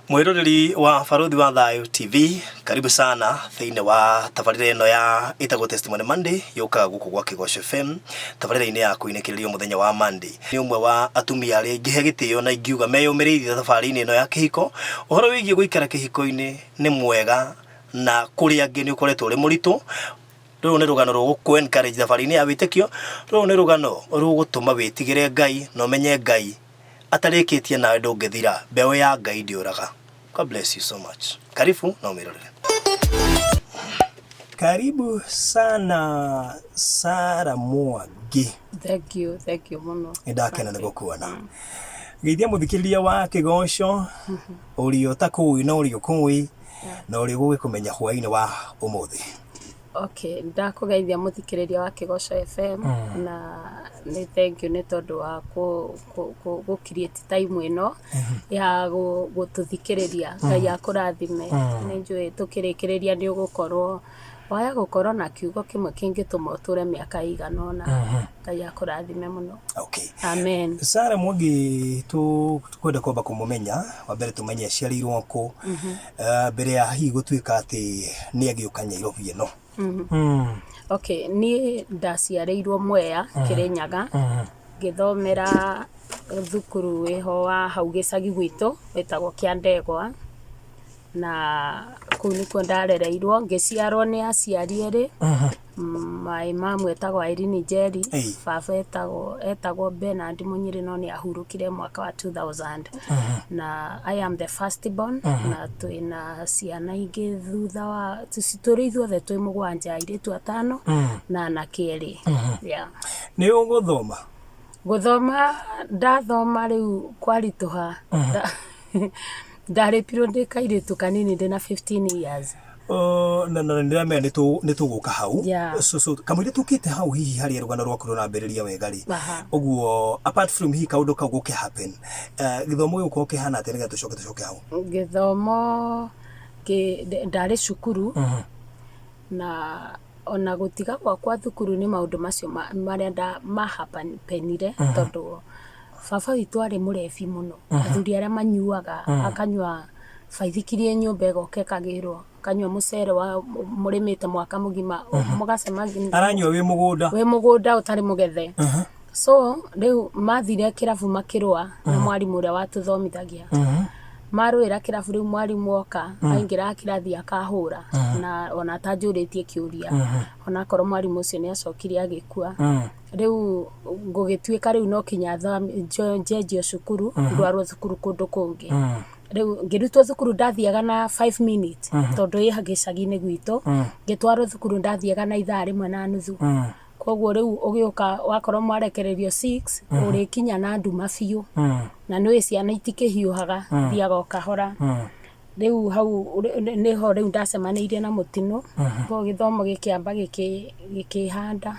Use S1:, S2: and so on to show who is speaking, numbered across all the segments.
S1: Mwiroreri wa Baruthi wa Thayo TV, karibu sana thiine wa tabarira ino ya itago Testimony Monday yoka guku gwa Kigosho FM. Tabarira ine ya kuinekererio muthenya wa Monday ni umwe wa atumia ari ngihe gitio na ingiuga meyumiriithie thabari ino ya kihiko. Uhoro wigie guikara kihiko-ini ni mwega na kuri angi ni ukoretwo uri muritu. Rũrũ nĩ rũgano rũgũkũ encourage thabarĩ-inĩ ya wĩtĩkio. Rũrũ nĩ rũgano rũgũtũma wĩtigĩre Ngai na ũmenye Ngai atarĩkĩtie nawe ndũngĩthira, mbeũ ya Ngai ndĩũraga. God bless you so much. Karibu na ũmĩrorere. Karibu sana Sara Mwangi.
S2: Thank you muno.
S1: Ndakena nĩ gũkuona. Geithia mũthikĩrĩria wa Kigosho ũrĩ ũtakũĩ na ũrĩ ũkũĩ na ũrĩ gũgĩkũmenya hwaĩ-inĩ wa ũmũthĩ.
S2: Okay, ndakugeithia muthikiriria wa Kigosho FM na ni thank you ni tondu wa ku create time ino ya gututhikiriria Ngai akurathime. Ni njui tukirikiriria ni ugukorwo waya gukorwo na kiugo kimwe kingituma uture miaka igana ona. Ngai akurathime muno.
S1: Okay.
S2: Amen.
S1: Sara Mwangi tukwenda kwamba kumumenya wa mbere tumenye aciarirwo ku mbere ya hihi gutuika ati ni agiuka Nairobi ino.
S2: Okay, ni ndaciarirwo Mwea Kirinyaga ngithomera thukuru weho wa hau gicagi gwitu wetagwo Kiandegwa na kuu nikuo ndarereirwo ngiciarwo ni aciari eri mai mamu etagwo Irene Jerry, baba etagwo Bernard Munyiri no ni ahurukire mwaka wa 2000 na I am the first born na twina ciana ingi thutha wa tũri ithuothe twĩ mũgwanja airĩtu atano na anake erĩ. Yeah.
S1: Nĩ ũgũthoma?
S2: Gũthoma ndathoma rĩu kwarituha ndarĩpirwo ndĩ kairĩtu kanini ndĩ na 15 years.
S1: Na ndiramenya nĩ tũgũka hau. So kamũira tukĩte hau hihi harĩ rũgano rwaku rũnambĩrĩria wega rĩ. Ũguo apart from hihi kaũndũ kau gũkĩ happen, gĩthomo gĩgũkorwo kĩhana atĩa nĩgetha tũcoke hau? Gĩthomo
S2: ndarĩ cukuru na ona gũtiga gwakwa thukuru nĩ maũndũ macio marĩa mahapenire tondũ baba witũ arĩ mũrebi mũno. Athuri arĩa manyuaga akanyua baithikirie nyũmba ĩgoka ĩkagĩrwo kanyua mũcere wa mũrĩmĩte mwaka mũgima mũgacema
S1: aranyua wĩ
S2: mũgũnda ũtarĩ mũgethe. So rĩu mathire kĩrabu makĩrũa na mwarimũ ũrĩa watũthomithagia. Marũĩra kĩrabu rĩu mwarimũ oka aingĩra kĩrathi akahũra na ona atanjũrĩtie kĩũria ona korwo mwarimũ ũcio nĩ acokire agĩkua. Rĩu ngũgĩtuĩka rĩu no kinya njenjio cukuru ndwarwo thukuru kũndũ kũngĩ. Rĩu ngĩrutwo thukuru ndathiaga na 5 minutes tondũ ĩ gĩcagi-inĩ gwitũ, ngĩtwarwo thukuru ndathiaga na ithaa rĩmwe na nuthu. Koguo rĩu ũgĩũka wakorwo mwarekererio 6 ũrĩkinya na nduma biũ na nĩ ciana itikĩhiũhaga thiaga o kahora. Rĩu hau nĩho rĩu ndacemanĩirie na mũtino ko gĩthomo gĩkĩamba gĩkĩhanda.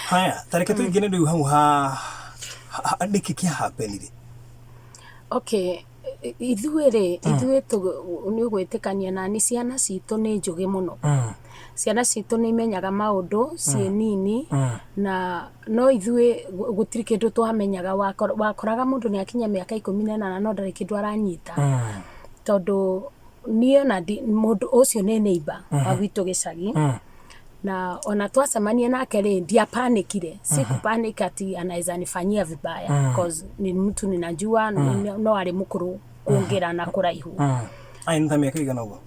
S1: Haya, tareke tũingĩre rĩu hau nĩkĩ kĩahapenire? Okay,
S2: ithuĩ nĩ ũgwĩtĩkania na ni ciana citũ nĩ njũgĩ mũno. Ciana citũ nĩ imenyaga maũndũ ciĩ nini na no ithuĩ gũtirĩ kĩndũ twamenyaga. Wakoraga mũndũ nĩ akinya mĩaka 18 no ndarĩ kĩndũ aranyita tondũ niĩ na mũndũ ũcio nĩ neighbor wa gwitũ gĩcagi na ona twacemania nake rĩ ndiapanikire. Sikupanic ati anaweza nifanyia vibaya because ni mtu ninajua no arĩ mũkũrũ kuongera na kũraihu.
S1: Aina miaka igana ũguo?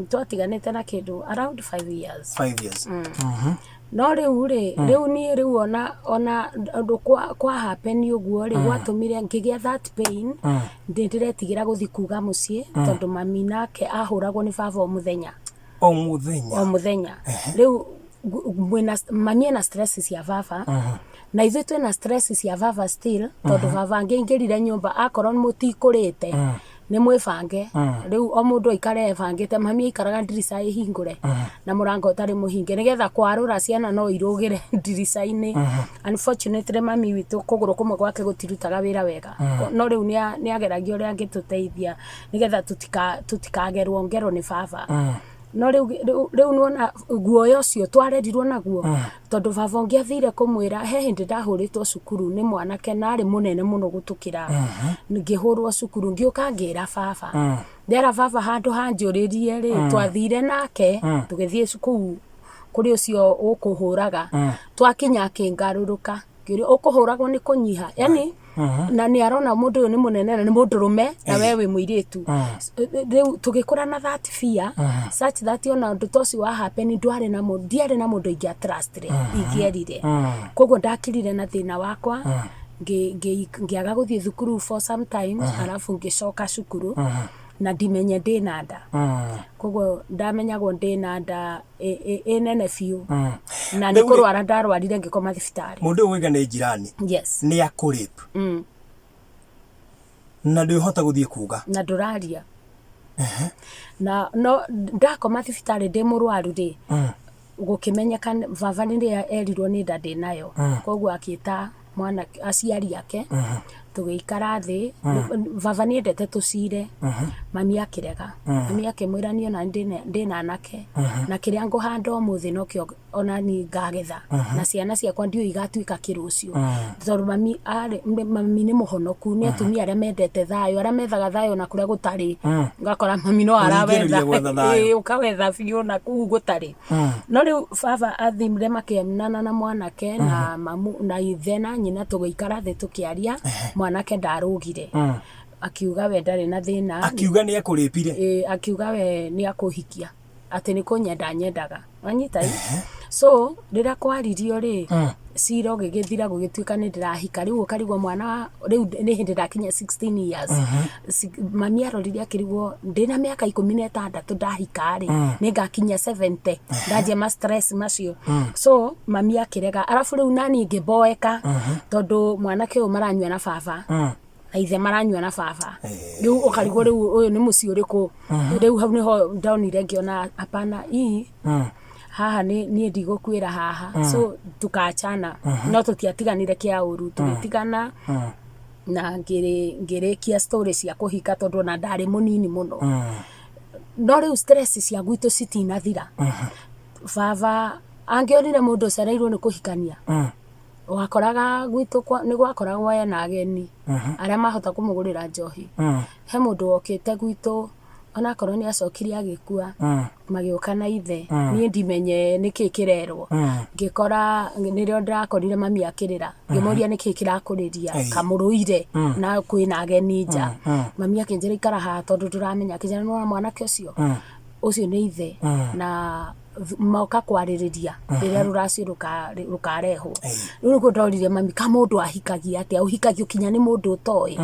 S2: Twatiganĩte na kĩndũ around 5 years.
S1: 5 years.
S2: No rĩu niĩ rĩu ona ũndũ kwa happen ũguo rĩ gwatũmire ngĩgĩa that pain ndĩretigĩra gũthiĩ kuga mũciĩ tondũ mami nake ahũragwo nĩ baba o mũthenya. Rĩu mami ena stress cia baba na ithuĩ twĩna stress cia baba still tondũ baba angĩingĩrire nyũmba akorwo mũtikũrĩte nĩ mwĩbange. Rĩu o mũndũ aikare ebangĩte. Mami aikaraga ndirica ĩhingũre na mũrango ũtarĩ mũhinge nĩgetha kwarũra ciana no irũgĩre ndirica-inĩ. Unfortunately mami witũ kũgũrũ kũmwe gwake gũtirutaga wĩra wega no rĩu nĩ ageragia ũrĩa angĩtũteithia nĩgetha tũtikagerwo ngero nĩ baba. no riu nuona guoya ucio twarerirwo naguo tondu baba ungi athire kumwira he hindi ndahuritwo cukuru ni mwanake nari munene muno gutukira ngihurwo cukuru ngiuka ngira baba ndera baba handu hanjuririe ri twathire nake tugithie cukuru kuri ucio ukuhuraga twakinya kingaruruka ngiri ukuhuragwo ni kunyiha yani na ni arona mundu ni munene na ni mundurume na wewe muiritu riu tugikura na that fear such that ona ndutosi wa happen ndware na mundu diare na mundu ingia trust re igierire kogo ndakirire na thina wakwa ngiaga guthie thukuru for some time alafu ngicoka cukuru na ndimenye ndina nda kogo ndamenyagwo ndina nda nene fiu na nikurwara ndarwarire ngikoma thibitari
S1: mundu wiga ni jirani
S2: yes
S1: ni akurip na ndihota guthie kuga
S2: na nduraria na no ndakoma thibitari ndi murwaru ri gukimenyeka baba ndi erirwo ni nda ndinayo kogo akita mwana aciari yake tugikara thi baba ni endete tucire mami akirega mami akimwirania na ndina nake na kiria nguhanda umuthi no kio ona ni ngagetha na ciana ciakwa ndio igatuika kirucio tondu mami ni muhonoku ni atumia aria mendete thayo aria methaga thayo na kuria gutari ngakora mami no arawetha ukawetha biu na kuu gutari no riu baba athimire makiamnana na mwanake na mamu na ithe na nyina tugikara thi tukiaria mwanake ndarugire akiuga we ndari na thina
S1: akiuga ni akuripire
S2: akiuga we ni akuhikia ati ni kunyenda nyendaga anyita so rira kwaririo ri ciro gigithira gugituika ni ndirahika riu ukarigwo mwana riu ni hindi ndakinya 16 years mami arorire akirigwo ndina miaka 16 ndahika ri ni ngakinya 70 ndaje ma stress macio so mami akirega arafu riu nani ngiboeka tondu mwanake uyu maranywa na baba aithe maranywa na baba riu ukarigwo riu uyu ni muci uriku riu hau niho ndaonire ngiona apana haha ni ndigukwira haha so tukachana no tutiatiganire kia uru tugitigana na ngirikia story cia kuhika tondu na ndari munini muno no riu stress cia gwitu citinathira baba angionire mundu cereirwo ni kuhikania wakoraga gwitu ni gwakoragwo ena ageni aria mahota kumugurira njohi he mundu okite gwitu ona korwo ni acokiri agikua magioka na ithe ni ndimenye niki kirerwo ngikora nirio ndakorire mami akirira ngimuria niki kirakuriria kamuruire na kwina ageni nja mami akinjira ikara ha tondu turamenya kijana no mwanake ucio ni ithe na mauka kwaririria riria ruracio rukareho riu ndorire mami ka mundu ahikagia ati uhikagia kinya ni mundu utoi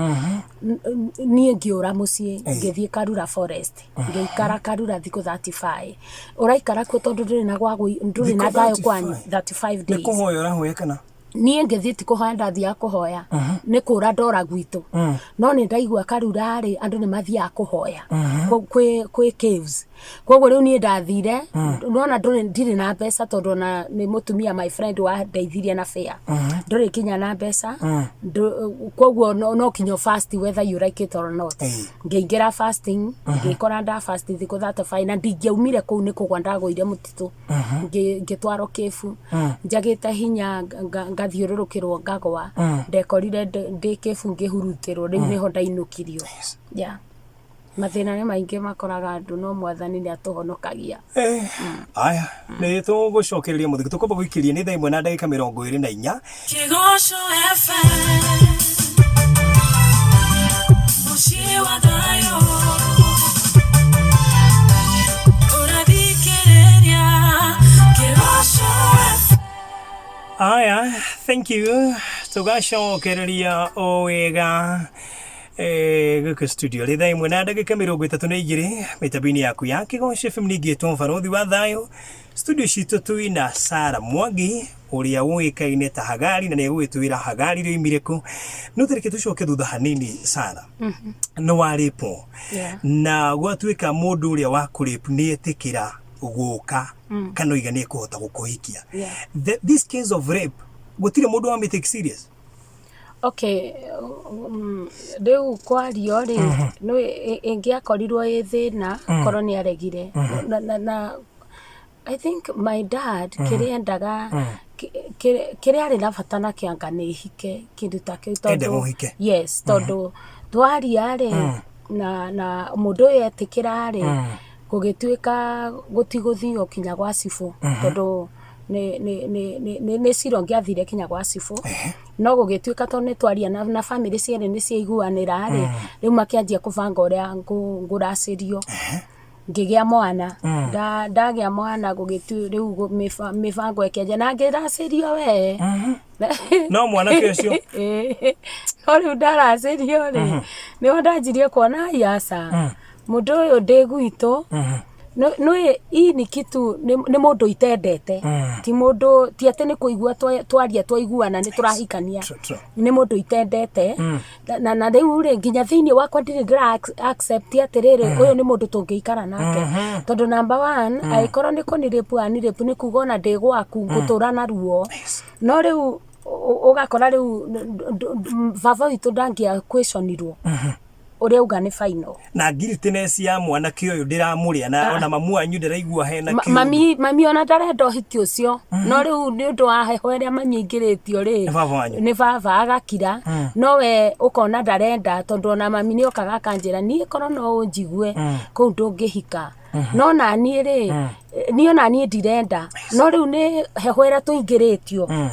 S2: nie ngiura mucii ngithie Karura forest ngiikara Karura thiku 35 uraikara ku tondu nduri na gwagwo nduri na thayo kwanyu 35 days
S1: nikuhoya urahoya kana
S2: nie ngithiti kuhoya ndathia kuhoya ni kura ndora gwitu no ni ndaigua Karura ri andu ni mathia kuhoya kwi caves koguo riu ni ndathire nona ndiri na mbeca tondu na ni mutumia my friend wa ndeithirie na fare nduri kinya na mbeca koguo no kinyo fast whether you like it or not ngiingira fasting ngikora nda fast thiku 35 na ndingiaumire kuu ni kugwa ndagoire mutitu ngitwaro kefu njagite hinya ngathiururukirwo ngagwa ndekorire ndi kefu ngihurutirwo riu niho ndainukirio mathina ni maingi makoraga andu no mwathani ni atuhonokagia
S1: aya ni tugucokereria muthiki tukomba guikiria ni thaa 1 na ndagika 24
S3: Kigosho FM Mushiwa dayo Urabikereria Kigosho FM
S1: aya thank you tugacokereria o wega guku studio ri thaa 1 na ndagika 32 mitabini yaku ya Kigosho FM nigitwo barothi wa thayo studio citu tuina Sara Mwangi uria uikaine ta Hagari na negwitwira Hagari ri imireku no tereke tucoke thutha hanini Sara no waripo na gwatuika mundu uria wa kuripu ni etikira guka kana igane kuhota gukuhikia this case of rape gutire mundu wa take serious
S2: Okay, rĩu kwario rĩ no ingĩakorirwo ĩ thĩna korwo nĩ aregire na I think my dad kĩrĩa endaga kĩrĩa arĩ na bata na kĩanga nĩ ihike kĩndũ ta kĩu tondũ yes tondũ twaria rĩ na mũndũ ũyũ etĩkĩra rĩ gũgĩtuĩka gũtigũthiĩ okinya gwa cibũ tondũ nĩ cira ngĩathire kinya gwa cibũ no gũgĩtuĩka tondũ nĩ twaria na family cierĩ nĩ ciaiguanĩra rĩ rĩu makĩanjia kũbanga ũrĩa ngũracĩrio ngĩgĩa mwana ndagĩa mwana gũgĩtu rĩu mĩbango ĩkĩanjia na ngĩracĩrio we
S1: no mwanake ũcio
S2: no rĩu ndaracĩrio rĩ nĩho ndanjirie kuona yaca mũndũ ũyũ ndĩ gwitũ hii ni kitu nĩ mũndũ itendete ti mũndũ ti atĩ nĩ kũigua twaria twaiguana nĩ tũrahikania nĩ mũndũ itendete na rĩu rĩ nginya thĩinĩ wakwa ndirĩ ndĩra accept atĩrĩrĩ ũyũ nĩ mũndũ tũngĩikara nake tondũ number 1 angĩkorwo nĩ kũnirĩpu nĩ kuga ona ndĩ gwaku ngũtũra na ruo no rĩu ũgakora rĩu baba witũ ndangĩa questionirwo ũrĩa uga nĩ final
S1: na guiltiness ya mwanake ũyũ ndiramũrĩa na ona mamu wanyu ndĩraigua hena
S2: kiu mami ona ndarenda ũhiki ũcio no rĩu nĩ ũndũ wa heho ĩrĩa mami aingĩrĩtio rĩ nĩ baba agakira no we ũkona ndarenda tondũ ona mami nĩ okaga akanjĩra niĩ korwo no ũnjigue kũu ndũngĩhika no naniĩ rĩ niĩ ona niĩ ndirenda no rĩu nĩ heho ĩrĩa tũingĩrĩtio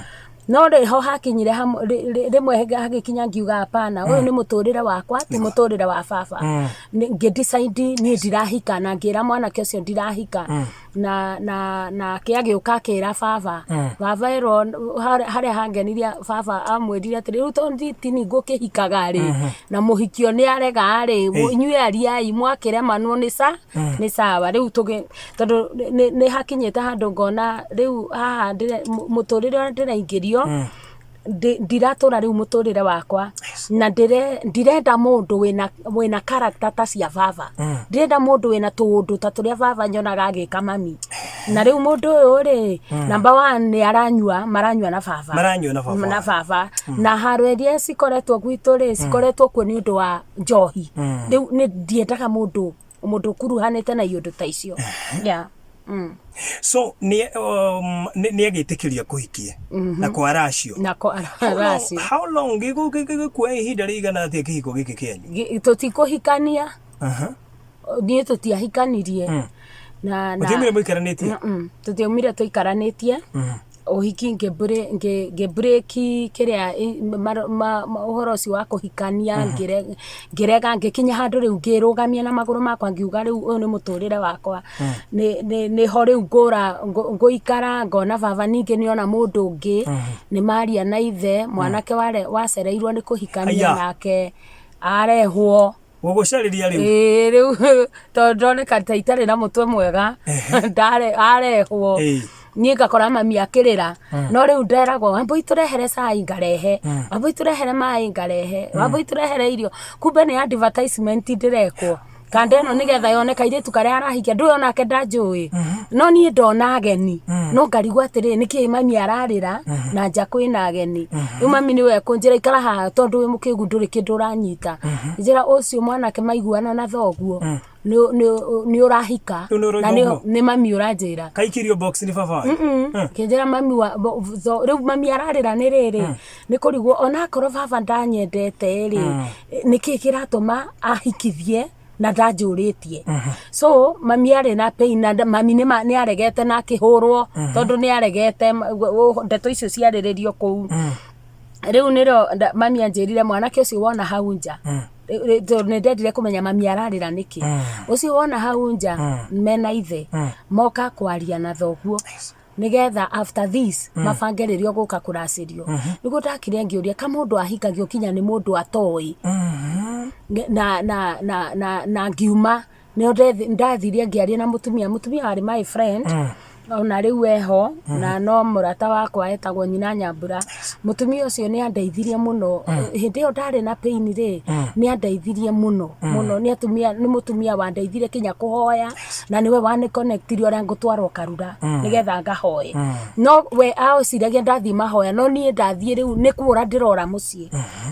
S2: no rĩho hakinyire rĩmwe hagĩkinya ngiuga hapana ũyũ nĩ mũtũrĩre wakwa ti mũtũrĩre wa baba ngĩdecide niĩ ndirahika na ngĩra mwanake ũcio ndirahika na kĩagĩũka kĩra baba ero harĩa hangenirie baba amwĩrire atĩ rĩu tondũ tini ngũkĩhikaga rĩ na mũhikio nĩ arega rĩ inyuĩ ariai mwakĩremanwo nĩ sawa rĩu tondũ nĩ hakinyĩte handũ ngona rĩu haha mũtũrĩre ũrĩa ndĩraingĩrio ndiratũra rĩu mũtũrĩre wakwa na ndirenda mũndũ wĩna character ta cia baba ndirenda mũndũ wĩna tũũndũ ta tũrĩa baba nyonaga agĩka mami na rĩu mũndũ ũyũ rĩ number 1 nĩ maranyua na baba na haro iria cikoretwo gwitũ rĩ cikoretwo kuo nĩ ũndũ wa njohi rĩu nĩ ndiendaga mũndũ kuruhanĩte na iũndũ ta icio yeah
S1: so nĩ agĩtĩkĩria kũhikie na kwa racio how long gĩkuoya ihinda rĩigana atĩa kĩhiko gĩkĩ kĩanyu
S2: tũtikũhikania niĩ tũtiahikanirie na
S1: mũtiumire mũikaranĩtie
S2: tũtiumire tũikaranĩtie ũhiki ngĩbreki kĩrĩa ũhoro ũcio wa kũhikania ngĩrega ngĩkinya handũ rĩu ngĩrũgamia na magũrũ makwa ngiuga rĩu ũyũ nĩ mũtũrĩre wakwa nĩho rĩu ngũikara ngona baba ningĩ nĩona mũndũ ũngĩ nĩ maria na ithe mwanake wacereirwo nĩ kũhikania nake arehwo
S1: gũgũcarĩria
S2: rĩu tondũ ndoneka ta itarĩ na mũtwe mwega arehwo niĩ ngakora mami akĩrĩra no rĩu nderagwo wambui tũrehere cai ngarehe wambui tũrehere maĩ ngarehe wambui tũrehere irio kumbe nĩ advertisement ndĩrekwo kanda ĩno nĩgetha yoneka irĩtu karĩa arahikia ndũĩ onake ndanjũĩ no niĩ ndona ageni no ngarigwo atĩrĩ nĩkĩĩ mami ararĩra na nja kwĩna ageni rĩu mami nĩwe kũnjĩra ikara haha tondũ wĩ mũkĩgu ndũrĩ kĩndũ ũranyita njĩra ũcio mwanake maiguana na thoguo nĩ ũrahika na nĩ mami ũranjĩra
S1: kaikirio box ni baba
S2: kĩnjĩra mami rĩu mami ararĩra nĩ rĩrĩ nĩ kũrigwo onakorwo baba ndanyendete rĩ nĩkĩĩ kĩratũma ahikithie na ndanjũrĩtie so mami arĩ na pain na mami nĩ aregete na akĩhũrwo tondũ nĩ aregete ndeto icio ciarĩrĩrio kũu rĩu nĩro mami anjĩrire mwanake ũcio wona hau nja nĩ ndendire kũmenya mami ararĩra nĩkĩ ũcio wona hau nja mena ithe moka kwaria na thoguo nĩgetha after this mabangererio gũka kũracĩrio nĩguo ndakĩrĩa ngĩũria ka mũndũ ahikagio kinya nĩ mũndũ atoĩ na ngiuma nĩo ndathirie ngĩaria na mũtumia warĩ my friend ona riu eho na no murata wakwa etagwo nyina Nyambura mutumia ucio ni andeithirie muno hindi yo ndari na pain ri ni andeithirie muno ni mutumia wa ndeithirie kinya kuhoya na niwe wa ni connectirio ria ngutwarwo Karura nigetha ngahoye no we aociragia ndathi mahoya no ni ndathie riu ni kuura ndirora mucii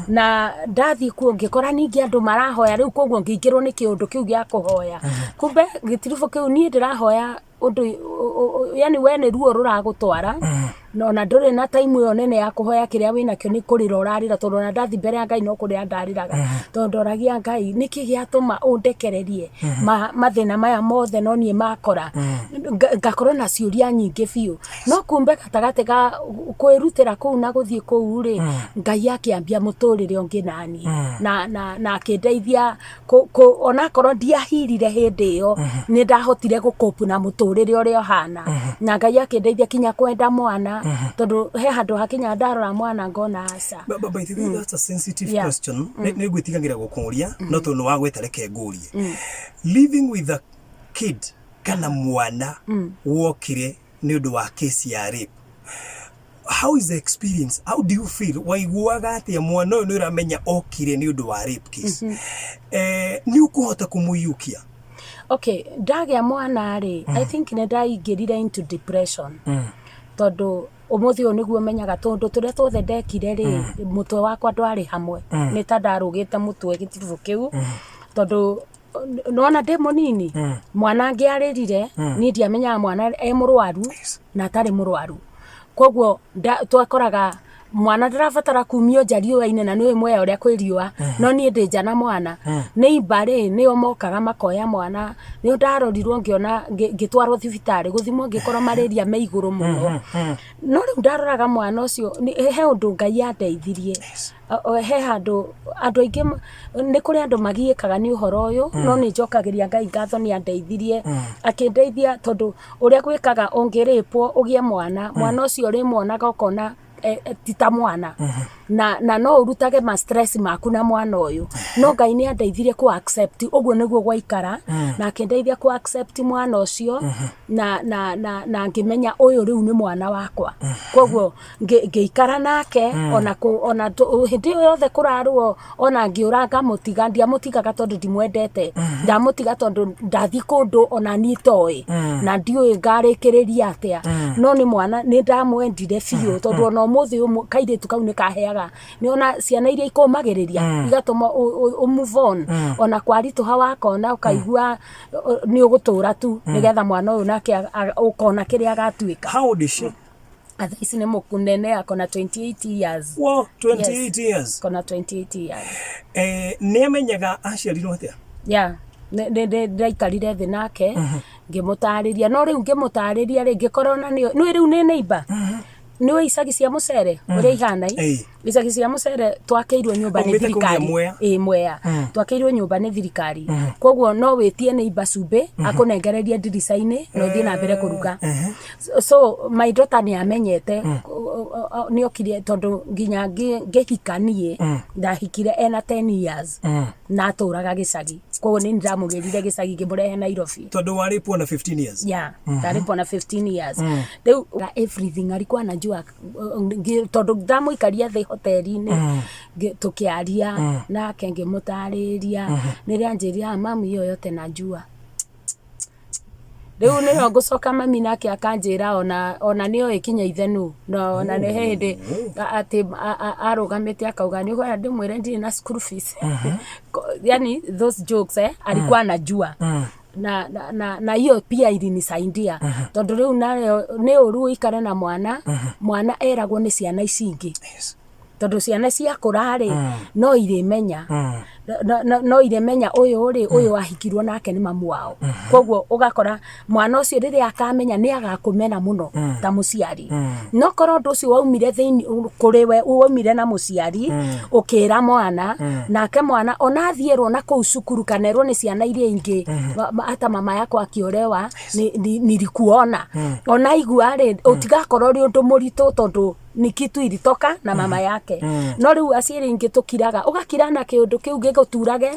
S2: na ndathi ku ngikora ningi andu marahoya riu koguo ngikirwo ni kiundu kiu gia kuhoya kumbe gitirifu kiu ni ndirahoya undu yani we ni ruo ruragutwara no na nduri na time yo nene ya kuhoya kiria wina kio ni kurira urarira tondu na ndathi mbere ya Ngai no kuria ndariraga tondu ndoragia Ngai niki giatuma undekererie mathina maya mothe no nie makora ngakorwo na ciuria nyingi biu no kumbe gatagate ga kwirutira kuu na guthie kuu ri Ngai akiambia muturire ungi nani na akindeithia ona korwo ndiahirire hindi yo ni ndahotire gukopu na muturire uria hana na Ngai akindeithia kinya kwenda mwana tondu he handu hakinya ndarora mwana ngona aca
S1: by the way that's a sensitive question ne gwitigagira gukuria no tondu wa gwetereke ngurie living with a kid kana mwana wokire ni undu wa case ya rape. How is the experience? How do you feel? Waiguaga atia mwana uyu ni uramenya okire ni undu wa rape case ni ukuhota kumuyukia?
S2: Okay, ndagia mwana ri I think ne ndaingirire into depression tondu umuthi uyu niguo menyaga tondu turia twothe ndekire ri mutwe wakwa ndwari hamwe ni ta ndarugite mutwe gitibu kiu tondu nona demo nini mwana ngiaririre ni ndiamenyaga mwana e murwaru na tari murwaru koguo twakoraga mwana ndirabatara kumio njario ine na niwe mwe uria kwiriwa no ni ndinjana mwana ni ibare ni omokaga makoya mwana ni ndarorirwo ngiona ngitwarwo thibitari guthimwo ngikora malaria me iguru muno no riu ndaroraga mwana ucio he undu Ngai andeithirie he handu andu aingi ni kuri andu magiikaga ni uhoro uyu no ni njokagiria Ngai ngatho ni andeithirie akindeithia tondu uria gwikaga ungiripwo ugie mwana ucio ri mwonaga ukona tita mwana na no urutage ma stress maku na mwana uyu no Ngai ni andeithirie ku accept uguo niguo gwaikara na akindeithia ku accept mwana ucio na ngimenya uyu riu ni mwana wakwa koguo ngiikara nake ona hindi yothe kurarwo ona ngiuranga mutiga ndiamutigaga tondu ndimwendete ndamutiga tondu ndathi kundu ona ni toi na ndiu ngarikiriria atia no ni mwana ni ndamwendire biu tondu ona muthi kairitu kau ni kaheaga ni ona ciana iria ikomagiriria igatuma move on ona kwaritu hawakona ukaigua ni ugutura tu nigetha mwana uyu nake ukona kiria agatuika.
S1: How old is she?
S2: Isi ni mukunene akona 28 years.
S1: Wow, 28 years.
S2: Kona 28 years.
S1: Ni amenyaga aciarirwo atia?
S2: Yeah. Ndaikarire thi nake ngimutariria no riu ngimutariria ri ngikorwo na ni riu ni neighbor niwe icagi cia mucere uria ihana icagi cia mucere twakeirwo nyumba ni thirikari mwea twakeirwo nyumba ni thirikari koguo no witie neighbor cumbe akunengereria ndirica-ini no thie na mbere kuruga so my daughter ni amenyete ni okire tondu nginya ngihikanie ndahikire ena 10 years na aturaga gicagi koguo ni ndamugirire gicagi ngimurehe Nairobi
S1: tondu waripo na 15 years
S2: ndaripo na 15 years riu everything alikuwa anajua tondu ndamuikaria thi hoteli-ini tukiaria nake ngimutariria niria njiria mami iyo yote najua riu ni ngucoka mami nake akanjira ona niyo ikinya ithenu no na ne hindi ati arugamite akauga ni kwa ndimwire ndiri na school fees yani those jokes alikuwa anajua na hiyo pia ilinisaidia tondu riu nayo ni uru ikare na mwana eragwo ni ciana icingi tondu ciana cia kurari no irimenya no iremenya uyu ahikirwo nake ni mamu wao koguo ugakora mwana ucio riria akamenya ni agakumena muno ta muciari no korwo ndu ucio waumire thini kuri we waumire na muciari ukira mwana nake mwana ona thierwo na kuu cukuru kanerwo ni ciana iria ingi hata mama yako akiorewa nilikuona ona igua ri utigakorwo ri undu muritu tondu ni kitu ilitoka na mama yake no riu aciari ingi tukiraga ugakirana kiundu kiu giguturage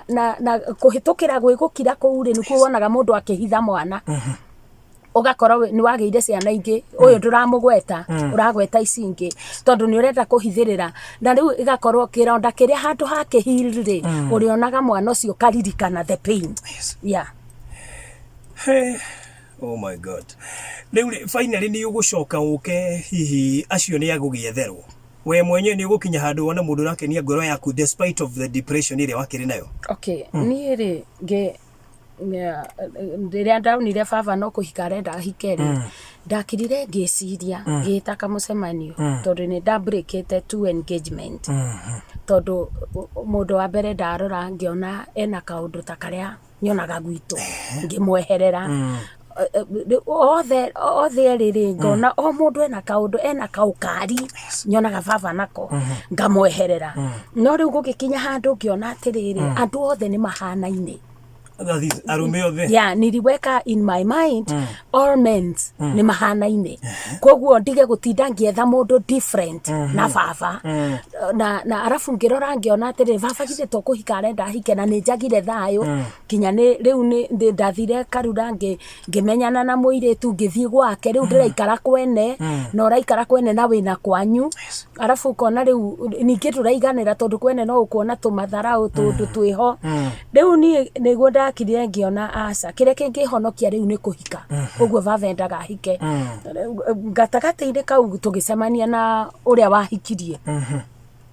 S2: na kuhitukira gwigukira kuu ri nikuo wonaga mundu akihitha mwana ugakorwo ni wageire ciana ingi uyu nduramugweta uragweta ici ingi tondu ni urenda kuhithirira na riu igakorwo kironda kiria handu hake hilri urionaga mwana ucio karirikana the pain. Yeah.
S1: Hey. Oh my God. Riu finally ni ugucoka uke hihi acio ni agugietherwo we mwenye ni ugukinya handu wona mundu rakenia ngoro yaku despite of the depression ile wakiri nayo.
S2: Okay. Ni ri ge ndiria ndaunire baba no kuhika renda hikeri ndakirire ngiciria ngita kamucemanio tondu ni ndabreakite two engagement tondu mundu wa mbere ndarora ngiona ena kaundu ta karia nyonaga gwitu ngimweherera othe riri ngona o mundu ena kaundu ena kaukari nyonaga baba nako ngamweherera no riu gugikinya handu ngiona atiriri andu othe ni mahanaine. Yeah, niliweka in my mind all men ni mahanaine. Koguo ndige gutinda ngietha mundu different na baba na arafu ngirora ngiona atiri baba githe to kuhika renda hike na ninjagire thayo kinya ni riu ni ndathire karura ngimenyana na muiretu ngithie gwake riu ndiraikara kwene no raikara kwene na wina kwanyu arafu kona riu ningi turaiganira tondu kwene no ukuona tumatharau tundu twiho riu ni niguo ndakirire ngiona aca kire kingihonokia riu ni kuhika uguo baba endaga hike gatagati-ini kau tugicemania na uria wahikirie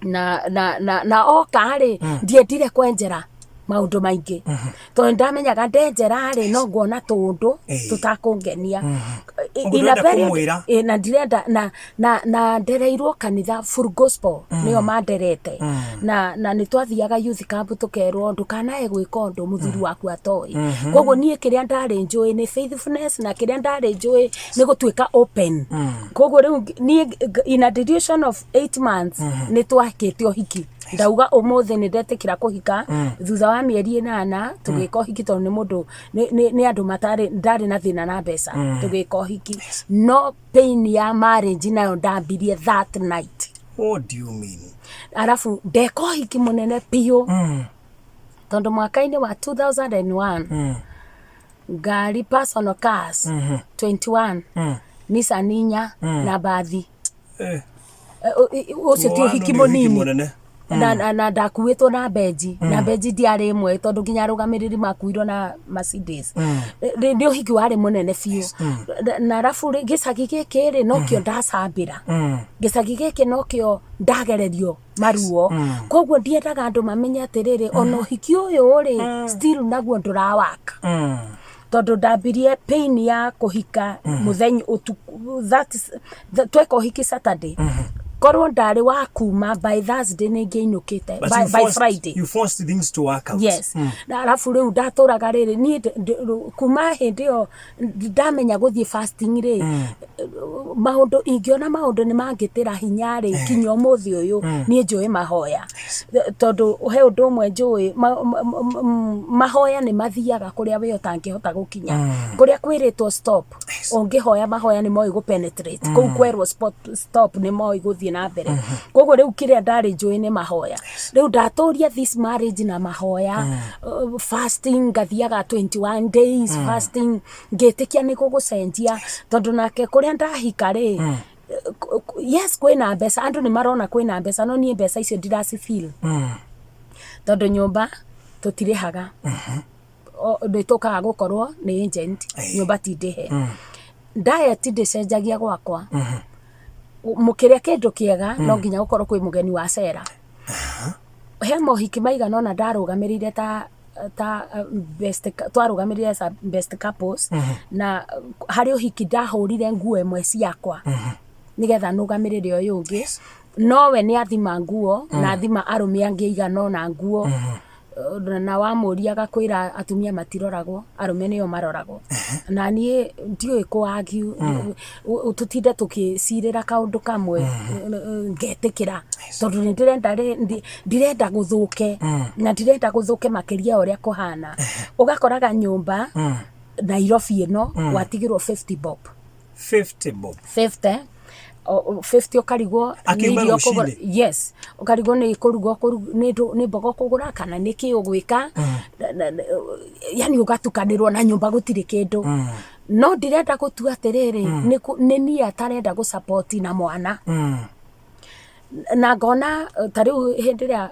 S2: na oka ri ndiendire kwenjera maundu maingi tondu ndamenyaga ndenjera ri no nguona tundu tutakungenia na ndirenda na ndereirwo kanitha full gospel niyo manderete na nitwathiaga youth camp tukerwo ndukanae gwika undu muthuri waku atoi koguo nie kiria ndari njui ni faithfulness na kiria ndari njui ni gutuika open koguo riu nie in a duration of 8 months nitwakite ohiki ndauga umuthi ni ndetikira kuhika thutha wa mieri 8 tugika ohiki tondu ni mundu ni andu matari ndari na thina na mbeca tugika ohiki no pain ya marriage nayo ndambirie that night.
S1: What do you mean?
S2: Arafu ndeka ohiki munene piu tondu mwaka-ini wa 2001 ngari personal cars 21 Nissan inya na bathi ucio ti ohiki munini na ndakuitwo na beji na beji ndiari imwe tondu nginya rugamiriri makuirwo na Mercedes ndi uhiki wari munene fiu na arafu gicagi giki ri nokio ndacambira gicagi giki nokio ndagererio maruo koguo ndiendaga andu mamenye atiriri ona uhiki uyu ri still naguo ndurawaka tondu ndambirie pain ya kuhika muthenya utuku tweka uhiki Saturday korwo ndari wa kuma by Thursday ni ngeinukite by Friday.
S1: You forced things to work out.
S2: Yes. Na arafu riu ndaturaga riri ni kuma hindio ndamenya guthie fasting ri maundu ingiona maundu ni mangitira hinya ri kinyo muthi uyu ni njui mahoya tondu he undu umwe njui mahoya ni mathiaga kuria we utangihota gukinya kuria kwiritwo stop ungihoya mahoya ni moi gu penetrate kou kwerwo stop ni moi guthie na mbere koguo riu kiria ndari njui ni mahoya riu ndaturia this marriage na mahoya fasting ngathiaga 21 days fasting ngetikia ni gugucenjia tondu nake kuria ndahika ri yes kwina mbeca andu ni marona kwina mbeca no nie mbeca icio ndiracifeel tondu nyumba tutirihaga nditukaga gukorwo ni agent nyumba tindihe diet ndicenjagia gwakwa mukiria kindu kiega no nginya gukorwo kwi mugeni wa cera he mohiki maigana ona ndarugamirire ta best twarugamirire as best couples na hari uhiki ndahurire nguo imwe ciakwa nigetha nugamirire uyu ungi nowe ni athima nguo na athima arumi angi igana na nguo na wamuria gakwira atumia matiroragwo arume niyo maroragwo na nie ndiwe ko argue ututinde tukicirira kaundu kamwe ngetikira tondu ndirenda guthuke na ndirenda guthuke makiria uria kuhana ugakoraga nyumba Nairobi ino watigirwo 50 bob 50 ukarigwo
S1: irio kugura.
S2: Yes, ukarigwo ni kurugwo ni mbogo kugura kana niki ugwika yani ugatukanirwo na nyumba gutire kindu no ndirenda gutua atiriri ni ni atarenda gu support na mwana na ngona tariu hindi ria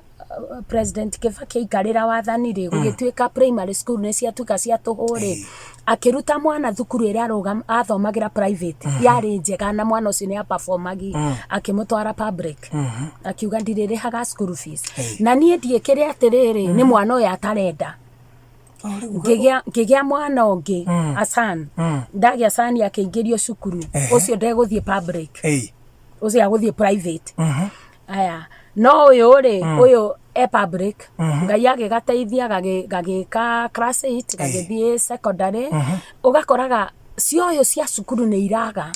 S2: President Kibaki aikarira wathani ri gugituika primary school ni ciatuka cia tuhuri akiruta mwana thukuru ira athomagira private yari njega na mwana ucio ni aperformagi akimutwara public akiuga ndiririhaga school fees na nie ndiekire atiriri ni mwana uyu atarenda ngigia mwana ungi Asan ndagi Asan akeingirio cukuru ucio ndeguthie public ucio aguthie private aya no uyu ri uyu public ngai agigateithia gagika class 8 gagithie secondary ugakoraga cioyo cia cukuru ni iraga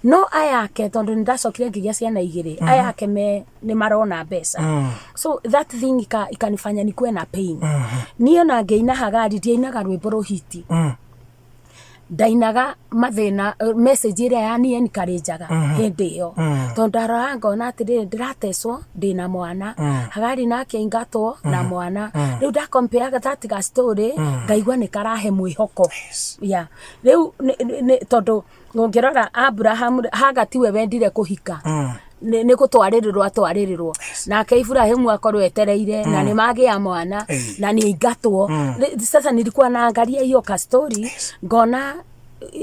S2: no aya ke tondu ndacokire ngigia ciana igiri aya ke ni marona mbeca so that thing ikanifanya nikue na pain niyo na ngeina Hagari ndiainaga rwimbo ruhiti ndainaga mathina message ira yani encourageaga hindi iyo tondu ndaranga ona atiri ndirateswo ndina mwana Hagari nake ingatwo na mwana riu nda compare that ga story ngaigua ni karahe mwihoko ya riu tondu ngirora Abraham hagatiwe wendire kuhika ni gutwaririrwo atwaririrwo nake Ibrahimu akorwo etereire na ni magia mwana na ni ingatwo sasa nilikuwa naangalia hiyo ka story ngona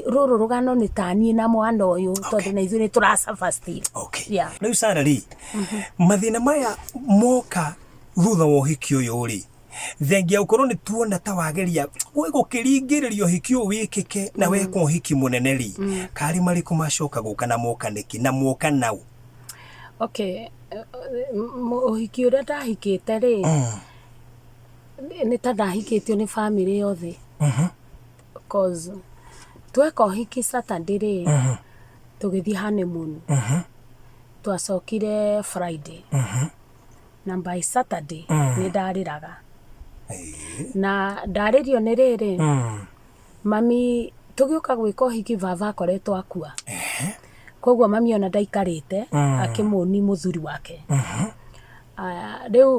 S2: ruru rugano ni tani na mwana uyu tondu na ithu ni turasafa still
S1: riu salary mathina maya moka thutha wa uhiki uyu ri thengia ukorwo ni tuona ta wageria we gukiringiririo hiki wikike na we ko hiki munene ri kari mariku macoka guka na mokaniki na moka nau
S2: okay uhiki uria ndahikite ri ni ta ndahikitio ni family yothe cause tweka uhiki Saturday ri tugithie honeymoon twacokire Friday na by Saturday ni ndariraga na ndaririo ni riri mami tugiuka gwika uhiki baba akoretwo akua koguo mami ona ndaikarite akimuni muthuri wake riu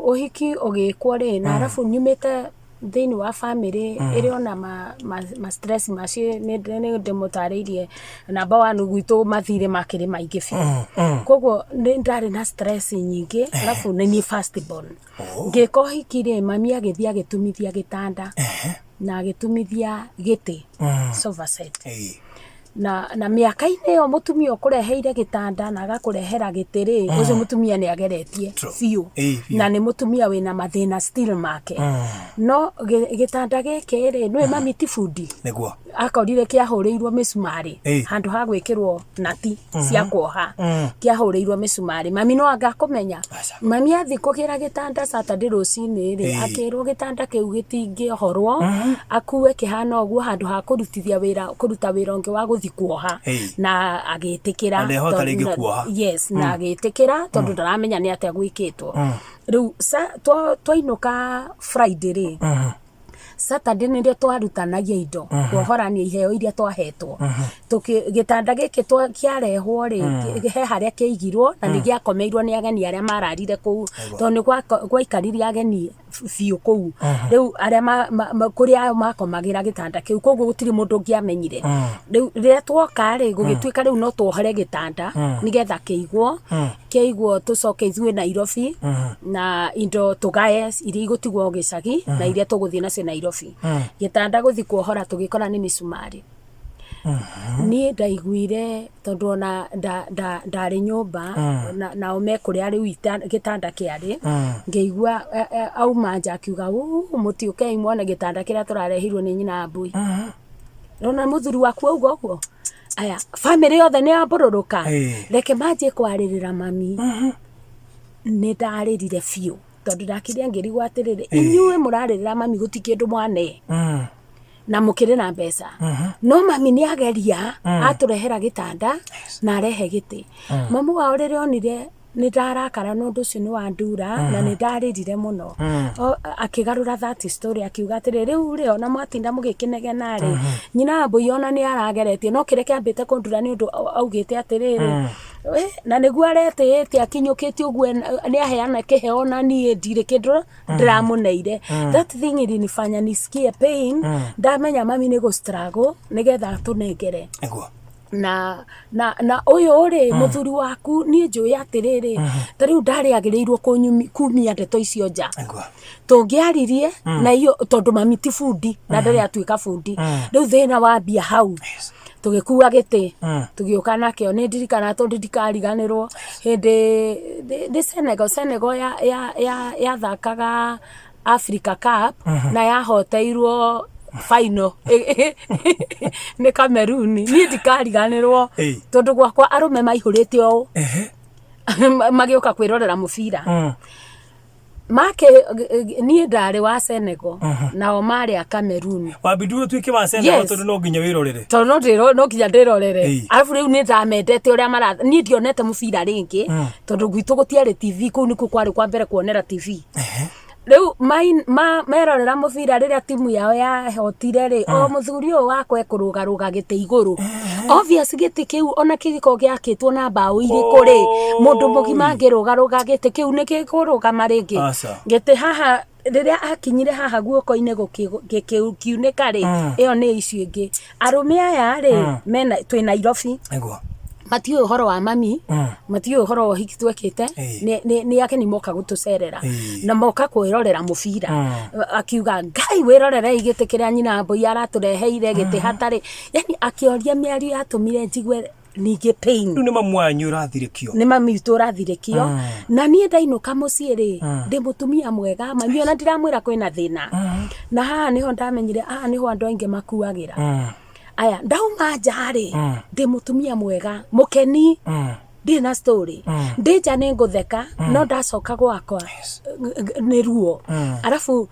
S2: uhiki ugikwo ri na arafu nyumite thini wa family iri ona ma stress maci ni ndimutaririe namba wanu gwitu mathire makiri maingi biu koguo ni ndari na stress nyingi arafu ni first born ngiko hikire mami agithia gitumithia gitanda na gitumithia giti sofa set na miaka-ini yo mutumia ukureheire gitanda na agakurehera gitiri ucio mutumia ni ageretie fiu na ni mutumia wina mathina still make no gitanda giki ri nwe mami tifudi
S1: niguo
S2: akorire kiahuriirwo misumari handu ha gwikirwo nati cia kuoha kiahuriirwo misumari mami no anga kumenya mami athi kugira gitanda Saturday rucini ri akirwo gitanda kiu gitingihorwo akue kihana oguo handu ha kurutithia wira kuruta wira ungi wa guthi kuoha na agitikira yes na agitikira tondu ndaramenya ni atia gwikitwo riu twainuka Friday ri Saturday ndio twarutanagia indo kuohorania iheo iria twahetwo gitanda giki kiarehwo ri he haria kiigirwo na ni giakomeirwo ni ageni aria mararire kuu tondu gwaikarire ageni fiu kuu riu aria kuria makomagira gitanda kiu koguo gutiri mundu ngiamenyire riu riria twoka ri gugituika riu no twohore gitanda nigetha keigwo tucoke ithue Nairobi na indo tugae iria igutigwo gicagi na iria tuguthie nacio Nairobi gitanda guthi kuohora tugikora ni misumari ni ndaiguire tondu ona ndari nyumba na ome kuria riu gitanda kiari ngeigua auma nja akiuga mutiuke imwone gitanda kiria turarehirwo ni nyina mbui rona muthuri waku uguo aya family yothe ni ambururuka reke manjie kwaririra mami ni ndaririre fiu tondu ndakiria ngirigwa atiriri inyue muraririra mami gutikindu mwane na mukire na mbeca no mami ni ageria aturehera gitanda na arehe giti mamu wao rire onire ni ndarakara no nducio ni wandura na ni ndaririre muno akigarura that story akiuga atiriri riu ri ona mwatinda mugikinegena ri nyina mbui ona ni arageretie no kire kiambite kundura ni undu augite atiriri na niguo aretĩĩte akinyũkĩte ũguo nĩ aheana kĩheo na niĩ ndirĩ kĩndũ ndĩramũneire. That thing ilinifanya nisikie pain. Ndamenya mami nĩ struggle nĩgetha atũnengere. Na ũyũ ũrĩ mũthuri waku niĩ njũĩ atĩrĩrĩ ta rĩu ndarĩagĩrĩirwo kumia ndeto icio nja tũngĩaririe na iyo tondũ mami ti bundi na ndarĩ atuĩka bundi rĩu thĩna wambia hau tũgĩkua gĩtĩ tũgĩũka nakĩo nĩ ndirikana tondũ ndikariganĩrwo hĩndĩ Senegal yathakaga Africa Cup na yahoteirwo final nĩ Cameroon niĩ ndikariganĩrwo tondũ gwakwa arũme maihũrĩte ũũ magĩũka kwĩrorera mũbira make niĩ ndarĩ wa Senegal nao marĩ a Cameroon
S1: wabiduru tuĩke wa Senegal tondũ no nginya wĩrorere
S2: tondũ no nginya ndĩrorere arabu rĩu nĩ ndamendete ũrĩa niĩ ndionete mũbira rĩngĩ tondũ gwitũ gũtiarĩ TV kũu nĩkuo kwarĩ kwa mbere kuonera TV rĩu merorera mũbira rĩrĩa timu yao yahotire rĩ o mũthuri ũyũ wakwa ekũrũgarũga gĩtĩ igũrũ obvious gĩtĩ kĩu ona kĩgĩko gĩakĩtwo na mbaũ irĩkũ rĩ mũndũ mũgima angĩrũgarũga gĩtĩ kĩu nĩ gĩkũrũgama rĩngĩ gĩtĩ haha rĩrĩa akinyire haha guoko-inĩ gũkiunĩka rĩ ĩyo nĩ icio ingĩ arũme aya rĩ twĩ Nairobi matiũĩ ũhoro wa mami matiũĩ ũhoro wa hiki twekĩte nĩ ake nĩ moka gũtũcerera na moka kwĩrorera mũbira akiuga ngai wĩrorere igĩtĩ kĩrĩa nyina mbũi aratũreheire gĩtĩ hatarĩ yani akĩoria mĩario yatũmire njigue ningĩ pain
S1: nĩ mamu wanyu ũrathirĩkio
S2: nĩ mami witũ ũrathirĩkio na niĩ ndainũka mũciĩ rĩ ndĩ mũtumia mwega mami ona ndiramwĩra kwĩna thĩna na haha nĩho ndamenyire haha nĩho andũ aingĩ makuagĩra aya ndauma nja rĩ ndĩ mũtumia mwega mũkeni ndĩ na story ndĩ nja nĩ ngũtheka no ndacoka gwakwa nĩ ruo arabu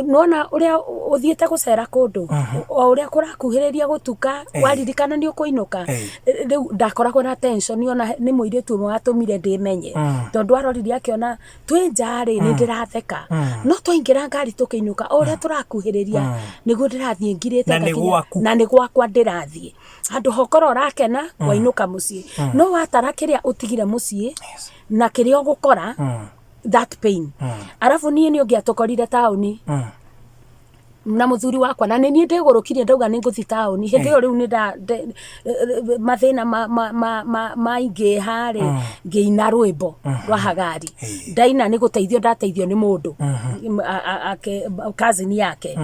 S2: nona ũrĩa ũthiĩte gũcera kũndũ o ũrĩa kũrakuhĩrĩria gũtuka waririkana nĩ ũkũinũka rĩu ndakoragwo na tension ona nĩ mũirĩtu ũmwe watũmire ndĩmenye tondũ arorire akĩona twĩ nja rĩ nĩ ndĩratheka no twaingĩra ngari tũkĩinũka o ũrĩa tũrakuhĩrĩria nĩguo ndĩrathiĩ ngirĩte na nĩ gwakwa ndĩrathiĩ handũ hokora ũrakena wainũka mũciĩ no watara kĩrĩa ũtigire mũciĩ na kĩrĩa ũgũkora that pain arabu niĩ nĩ ũngĩatũkorire taũni na mũthuri wakwa na niĩ ndĩgũrũkirie ndauga nĩ ngũthi taũni hĩndĩ ĩyo rĩu nĩ mathĩna maingĩ harĩ ngĩina rwĩmbo rwa Hagari ndaina nĩ gũteithio ndateithio nĩ mũndũ cousin yake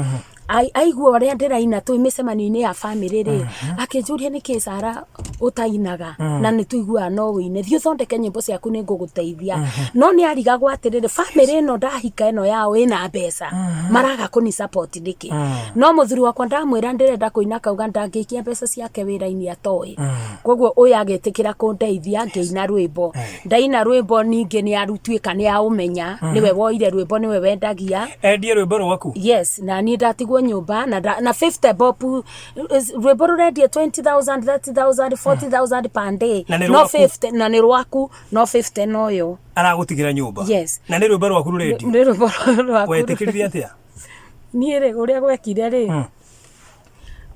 S2: aigua ũrĩa ndĩraina twĩ mĩcemanio-inĩ ya family rĩ akĩnjũria nĩkĩ Sara ũtainaga na nĩ tũiguaga no wĩine thiĩ ũthondeke nyĩmbo ciaku nĩ ngũgũteithia no nĩ arigagwo atĩrĩrĩ family ĩno ndahika ĩno yao ĩna mbeca maraga kũni support nĩkĩ no mũthuri wakwa ndamwĩra ndĩrenda kũina kauga ndangĩikia mbeca ciake wĩra-inĩ atoĩ koguo ũyũ agĩtĩkĩra kũndeithia ngĩina rwĩmbo ndaina rwĩmbo ningĩ nĩ arutuĩka nĩ aũmenya nĩwe woire rwĩmbo nĩwe wendagia
S1: endie rwĩmbo rwaku
S2: yes na niĩ ndatigwo nyũmba na 50 bob rwĩmbo rũrendia 20,000 30,000 40,000 per day no 50 na nĩ rwaku no 50 no yo
S1: aragũtigĩra nyũmba
S2: yes
S1: na nĩ rwĩmbo rwaku rũrendio
S2: nĩ rwĩmbo rwaku
S1: wetĩkĩrire atĩa
S2: niĩ rĩ ũrĩa gwekire rĩ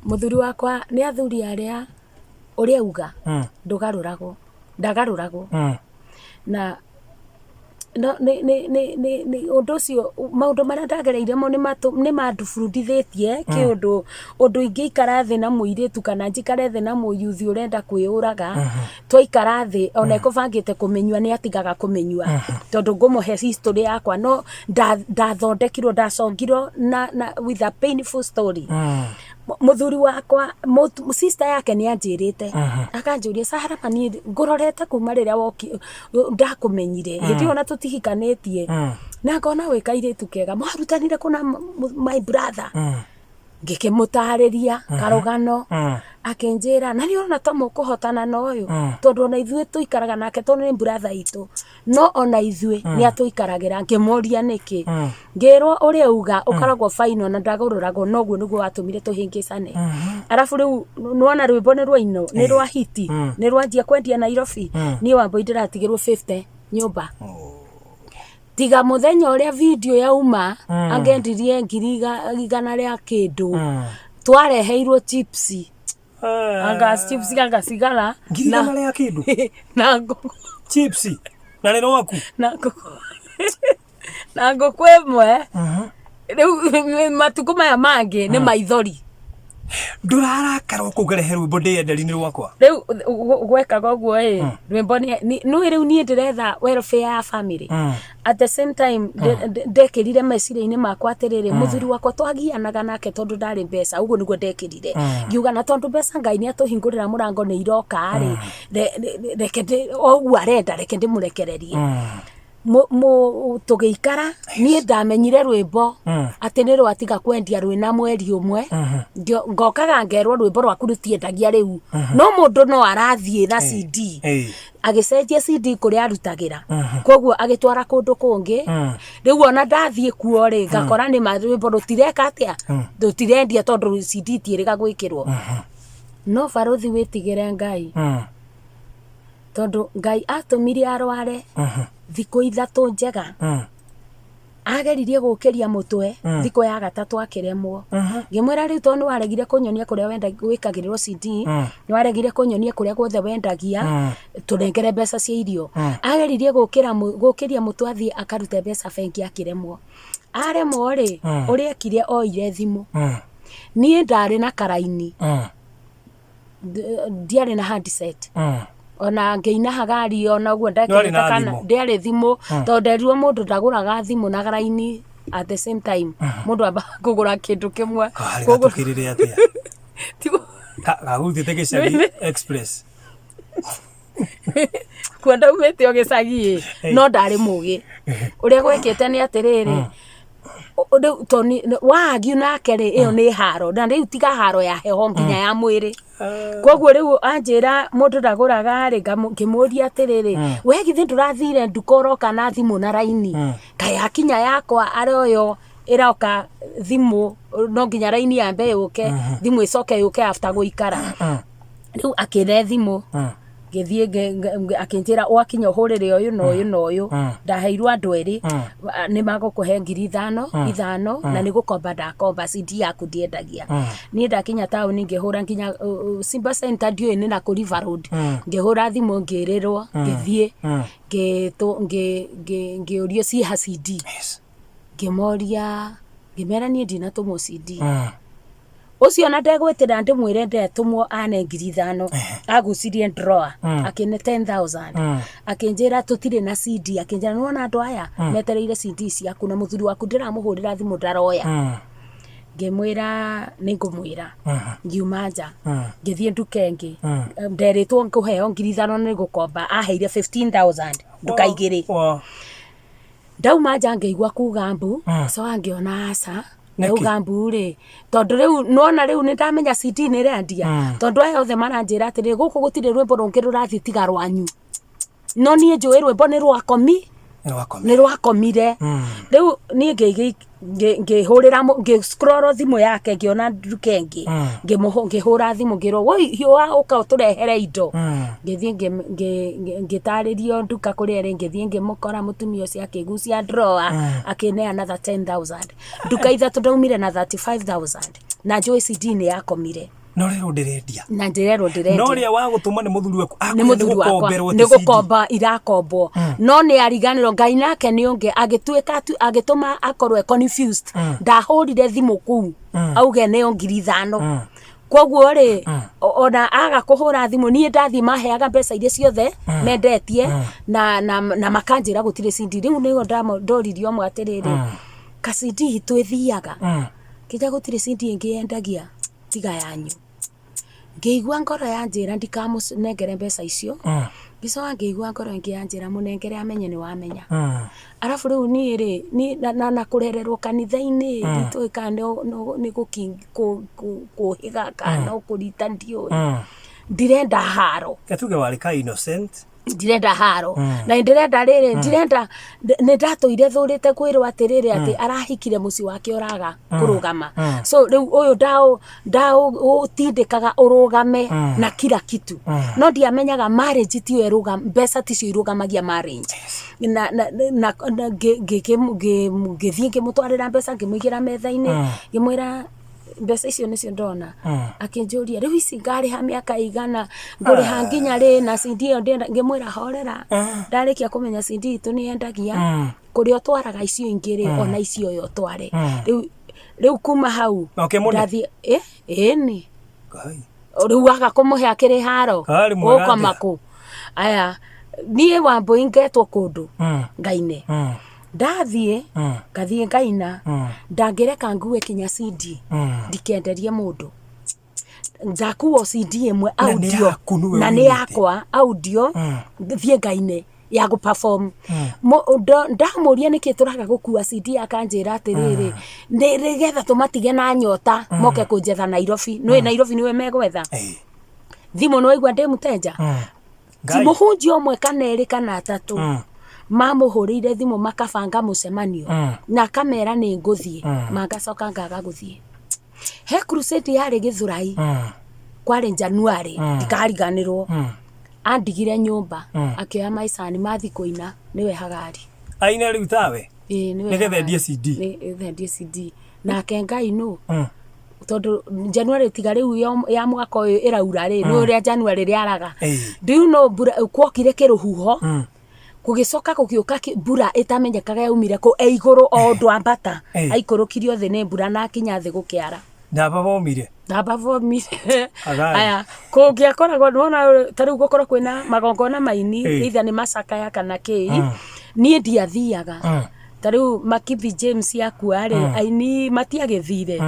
S2: mũthuri wakwa nĩ athuri arĩa ũrĩa uga ndagarũragwo na no nĩ ũndũ ũcio maũndũ marĩa ndagereire mo nĩ mandubundithĩtie kĩũndũ ũndũ ingĩikara thĩ na mũirĩtu kana njikare thĩ na mũyuthi ũrenda kwĩũraga twaikara thĩ ona ekũbangĩte kũmenyua nĩ atigaga kũmenyua tondũ ngũmũhe history yakwa no ndathondekirwo ndacongirwo na with a painful story mũthuri wakwa sister yake nĩ anjĩrĩte akanjũria Sara mani ngũrorete kuma rĩrĩa ndakũmenyire hĩndĩ ona tũtihikanĩtie na ngona wĩ kairĩtu kega mwarutanire kuna my brother ngĩkĩmũtarĩria karũgano akĩnjĩra na nĩ ona to mũkũhotana na ũyũ tondũ ona ithuĩ tũikaraga nake tondũ nĩ brother itũ no ona ithuĩ nĩ atũikaragĩra ngĩmũria nĩkĩ ngĩrwo ũrĩa uga ũkaragwo final na ndagũrũragwo noguo nĩguo watũmire tũhĩngĩcane arabu rĩu nĩwona rwĩmbo nĩ rwaino nĩ rwa hiti nĩ rwanjia kwendia Nairobi niĩ Wambũi ndĩratigĩrwo 50 nyũmba tiga mũthenya ũrĩa video yauma angendirie 100 rĩa kĩndũ twareheirwo chips anga chips ganga sigala
S1: Ngiriga na ya kindu.
S2: na ngoko
S1: Chips. Na neno waku.
S2: na ngoko na ngoko emwe riu matuko maya mangi ni maithori
S1: Ndurarakara ukugere rwimbo ndiyenderi-ini rwakwa.
S2: Riu gwekaga uguo rwimbo no riu nie ndiretha welfare ya family. At the same time ndekirire meciria-ini makwa atiriri muthuri wakwa twagianaga nake tondu ndari mbeca uguo niguo ndekirire ngiuga na tondu mbeca Ngai ni atuhingurira murango ni iroka ri reke oguo arenda reke ndimurekererie tugiikara nie ndamenyire rwimbo ati ni rwatiga kwendia rwina mweri umwe ngokaga ngerwo rwimbo rwaku rutiendagia riu no mundu no arathie na CD agicenjia CD kuria arutagira koguo agitwara kundu kungi riu ona ndathie kuo ri ngakora ni rwimbo rutireka atia rutirendia tondu CD tiiriga gwikirwo no baruthi witigire Ngai tondu Ngai atumire arware thiko ithatu njega ageririe gukiria mutwe thiko ya gatatu akiremwo ngimwira riu tondu waregire kunyonia kuria wenda gwikagirirwo CD ni waregire kunyonia kuria guothe wendagia turengere mbeca cia irio ageririe gukiria mutwe athie akarute mbeca bengi akiremwo aremwo ri uria ekire oire thimu nie ndari na karaini ndiari na handset ona ngeina Hagari ona uguo ndakireta kana ndiari thimu tondu nderirwo mundu ndaguraga thimu na garaini at the same time mundu amba kugura kindu kimwe
S1: kugurire atia gaguthite gicagi express
S2: kwenda umete ogicagi no ndari mugi uria gwekete ni atiriri toni wagi nake ri iyo ni haro na riu tiga haro ya heho nginya ya mwiri koguo riu anjira mundu ndaguraga ri ngimuria atiriri we githi ndurathire ndukoro kana thimu na raini kaya kinya yakwa arioyo iroka thimu no nginya raini yambe yuke thimu icoke yuke after guikara riu akire thimu githie akinjira wakinya uhurire uyu no uyu no uyu ndaheirwo andu eri ni magukuhe 5,000 na ni gukomba ndakomba CD yaku ndiendagia ni ndakinya tauni ngihura nginya Simba Center ndio na Kuriva Road ngihura thimu ngirirwo githie ngiurio si ha CD ngimoria ngimera ni ndina tumo CD ucio na ndegwetira ndimwire ndetumwo ane 5,000 agucirie drawer akine 10,000 akinjira tutire na CD akinjira nona andu aya metereire CD ciaku na muthuri waku ndiramuhurira thimu ndaroya ngimwira ningumwira ngiuma nja ngithie ndukengi nderitwo nkuheo 5,000 ni gukomba aheire 15,000 ndukaigiri ndauma nja ngeigua kuga mbu so angiona aca ugambu ri tondu riu nona riu nindamenya CD ni rendia tondu aya othe maranjira atiri guku gutire rwimbo rungi rurathi tiga rwanyu no nie njui rwimbo ni rwakomi ni rwakomire riu nie ngihurira scroll thimu yake ngiona ndukengi ngihura thimu ngiro woi hiwa uka uturehere indo ngithie ngitaririo nduka kuria ri ngithie ngimukora mutumia ucio akigucia drawer akine another 10,000 nduka ithatu ndaumire na 35,000 na njui CD ni yakomire
S1: no rero ndirendia
S2: na ndirero ndirendia
S1: no ria wa gutuma ni muthuri waku
S2: ni gukomba irakombo no ni ariganiro Ngai nake ni unge agituika agituma akorwe confused ndahurire thimu ku auge ne 5,000 koguo ri ona aga kuhura thimu nie ndathi maheaga mbeca iria ciothe mendetie na makanjira gutire CD riu nigo ndoririo mwe atiriri ka CD twithiaga kija gutire CD ingi yendagia tiga yanyu ngeigua ngoro yanjira ndikamunengere mbeca icio gicoka ngeigua ngoro ingi yanjira munengere amenye ni wamenya arafu riu ni ri ni na kurererwo kanitha-ini ndituika ni kuhiga kana kurita ndio ndirenda haro
S1: katuge wari ka innocent
S2: ndirenda haro na ndirenda riri ndirenda ndatuire thurite kwirwo atiriri ati arahikire muci wake uraga kurugama so riu uyu ndao utindikaga urugame na kila kitu no ndiamenyaga marriage ti irugama mbeca ticio irugamagia marriage na ngithie ngimutwarira mbeca ngimwigira metha-ini ngimwira mbeca icio nicio ndona akinjuria riu ici ngari ha miaka igana nguri hanginya ri na CD iyo ndenda ngimwira horera ndarikia kumenya CD itu ni endagia kuri otwaraga icio ingiri ona icio yo tware riu kuma hau ndathie ni riu agakumuhe akiri haro uko maku aya nie wambo ingetwo kundu ngaine ndathie ngathie ngaina ndangireka ngue kinya CD ndikenderie mundu nzakuo CD imwe audio na ni yakwa audio thie ngaine ya go perform ndamuria niki turaga gukua CD akanjira atiriri ndigetha tumatige na nyota moke kunjetha Nairobi no Nairobi niwe megwetha thimu no igwa ndi mutenja timuhunji omwe kana eri kana atatu mamuhurire thimu makabanga mucemanio na kamera ni nguthie magacoka ngaga guthie he crusade yari Githurai kwari January ikariganirwo andigire nyumba akioya maicani mathi kuina niwe Hagari
S1: aina riu tawe
S2: niwe
S1: nigethe ndie CD
S2: ndie CD na Ngai no tondu January tiga riu ya mwaka uyu iraura ri no ria January riaraga do you know kwokire kiruhuho kugicoka kugiuka mbura itamenyekaga yaumire ku iguru o ndwambata aikurukirio thi ni mbura na kinya thi gukiara ndabavomire aya kugiakoragwo nona tariu gukora kwina magongona maini either ni macakaya kana kii nie ndiathiaga tariu Makithi James yakuare aini matiagithire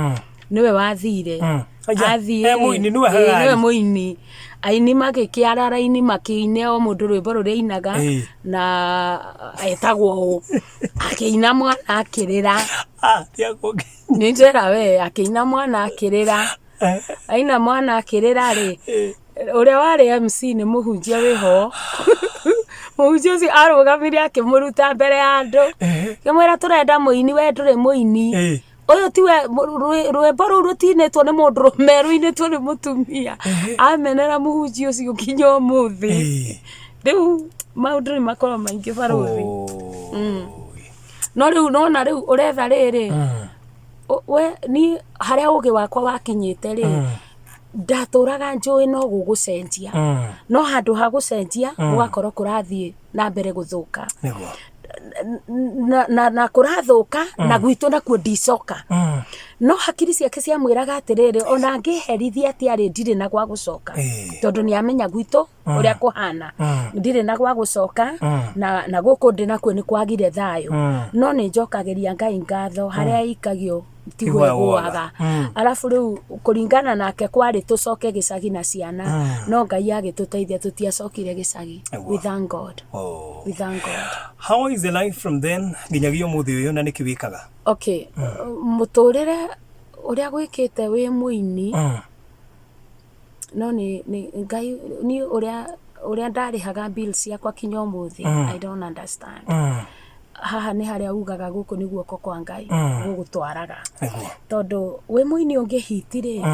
S2: niwe wathire athie niwe muini aini magikiara raini makiine o mundu rwimbo ruria inaga na etagwo akiina mwana akirira ninjera we akiina mwana akirira aina mwana akirira ri uria wari MC ni muhunjia wiho muhunjia ucio arugamiria akimuruta mbere ya andu kimwira turenda muini we nduri muini oyo tiwe rwimbo ru rutinetwo ni mundu rumeru-inetwo ni mutumia amenera muhunjia ucio kinya umuthi riu maundu ni makorwo maingi baruthi no riu nona riu uretha riri we ni haria ugi wakwa wakinyite ri ndaturaga njui no gugucenjia no handu ha gucenjia ugakorwo kurathie na mbere guthuka na kurathuka na gwitu na kudicoka no hakiri ciake cia mwiraga atiriri ona ngiherithia ati ari ndire na gwa gucoka tondu ni amenya gwitu uria kuhana ndire na gwa gucoka na guku ndi nakuo ni kwagire thayo no ni njokageria Ngai ngatho haria ikagio tigwe gwaga alafu riu kuringana nake kwari tucoke gicagi na ciana no Ngai agituteithia tutiacokire gicagi we thank God we thank God.
S1: How is the life from then ginyagio muthi uyu na nikiwikaga
S2: okay muturire uria gwikite wi muini no ni Ngai ni uria ndarihaga bills yakwa kinyo muthi I don't understand haha ni haria ugaga guku ni guoko kwa Ngai gugutwaraga tondu we muini ungihitire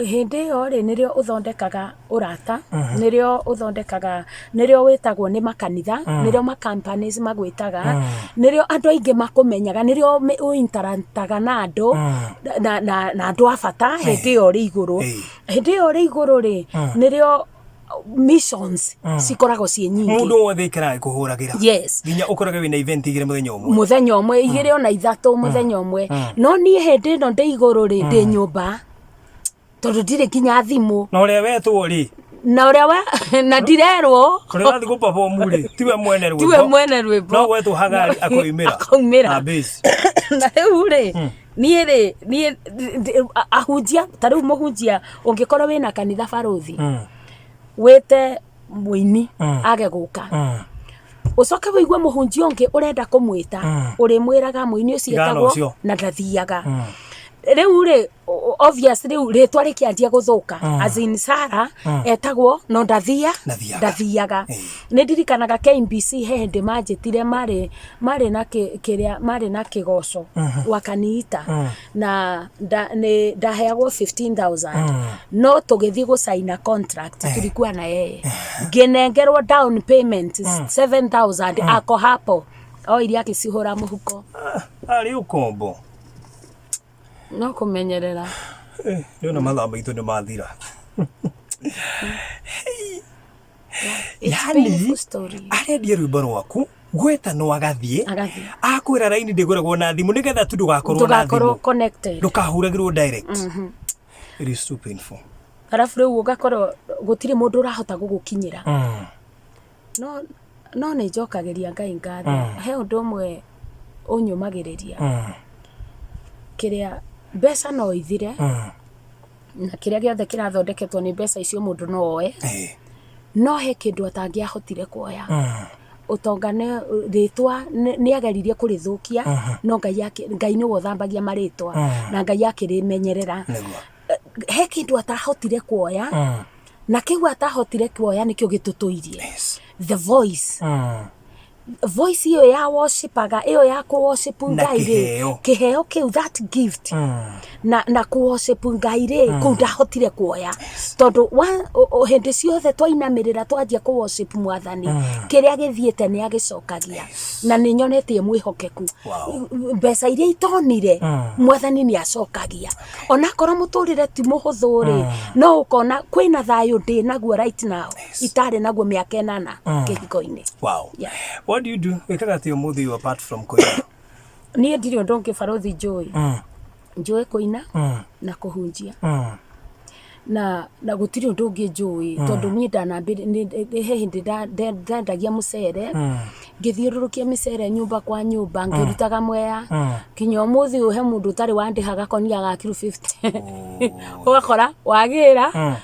S2: hindi yo ri nirio uthondekaga urata nirio uthondekaga nirio witagwo ni makanitha nirio ma companies magwitaga nirio andu aingi makumenyaga nirio uinterantaga na andu na andu afata hindi yo ri iguru ri nirio missions sikoragwo cie nyingi
S1: mundu wothe ikara kuhuragira
S2: yes
S1: ginya ukoraga wina event igire muthenya
S2: umwe igire ona ithatu muthenya umwe no nie hindi no ndi iguru ri ndi nyumba tondu ndire kinya thimu
S1: na uria wetwo ri
S2: na uria we na ndirerwo
S1: kuria thi guperform ri tiwe mwene rwimbo no wetwo Hagari akoimira na base
S2: na riu ri nie ahunjia tariu muhunjia ungikorwo wina kanitha baruthi wete muini age guka ucoke wigwe muhunjia ungi urenda kumwita uri mwiraga muini ucio etagwo na ndathiaga riu ri obviously ritwa rikianjia guthuka as in Sara etagwo no ndathiaga ni ndirikanaga KBC hindi manjitire mari na kiria mari na kigoco wakaniita na ndaheagwo 15,000 no tugithi gusaina contract tulikuwa na yeye nginengerwo down payment 7,000 ako hapo o iria akicihura muhuko
S1: ari ukombo
S2: no kumenyerera
S1: Ndio mathaa maitũ nĩ mathira. Yani arendia rwĩmbo rwaku gweta no agathie akwĩra raini ndĩgũragwo na thimũ nĩgetha tu ndũgakorwo na thimũ
S2: connected
S1: ndũkahuragĩrwo direct. It is too painful.
S2: Arafu rĩu ũgakorwo gũtirĩ mũndũ ũrahota gũgũkinyĩra. No nĩ njokagĩria Ngai ngatho he ũndũ ũmwe ũnyũmagĩrĩria kĩrĩa mbeca no ithire na kĩrĩa gĩothe kĩrathondeketwo nĩ mbeca icio mũndũ no oe no he kĩndũ atangĩahotire kuoya. Utonga rĩtwa nĩageririe kũrĩthũkia no Ngai nĩwe ũthambagia marĩtwa na Ngai akĩrĩmenyerera. He kĩndũ atahotire kuoya na kĩu atahotire kuoya nĩkĩo gĩtũtũirie. The voice. Voice iyo ya worshipaga iyo ya ku-worship Ngai kiheo kiu that gift na ku-worship Ngai kuu ndahotire kuoya tondu hindi ciothe twainamirira twanjia ku-worship Mwathani kiria githiete ni agicokagia na ni nyonetie mwihokeku mbeca iria itonire Mwathani ni acokagia ona korwo muturire ti muhuthuri no ukona kwina thayo ndi naguo right now itari naguo miaka 8 kihiko-ini.
S1: Wow. Yeah. What do you do? Wekaga atĩ ũmũthĩ apart from kuina?
S2: Niĩ ndirĩ ũndũ ũngĩ barothi njũĩ. Njũĩ kuina na kuhunjia. Na gũtirĩ ũndũ ũngĩ njũĩ tondũ niĩ ndanambĩrĩria he hĩndĩ ndendagia mũcere ngĩthiũrũrũkia mĩcere nyũmba kwa nyũmba ngĩrutaga mwea kinya ũmũthĩ ũyũ he mũndũ ũtarĩ wandĩhaga konia ga kilo 50 ũgakora wagĩra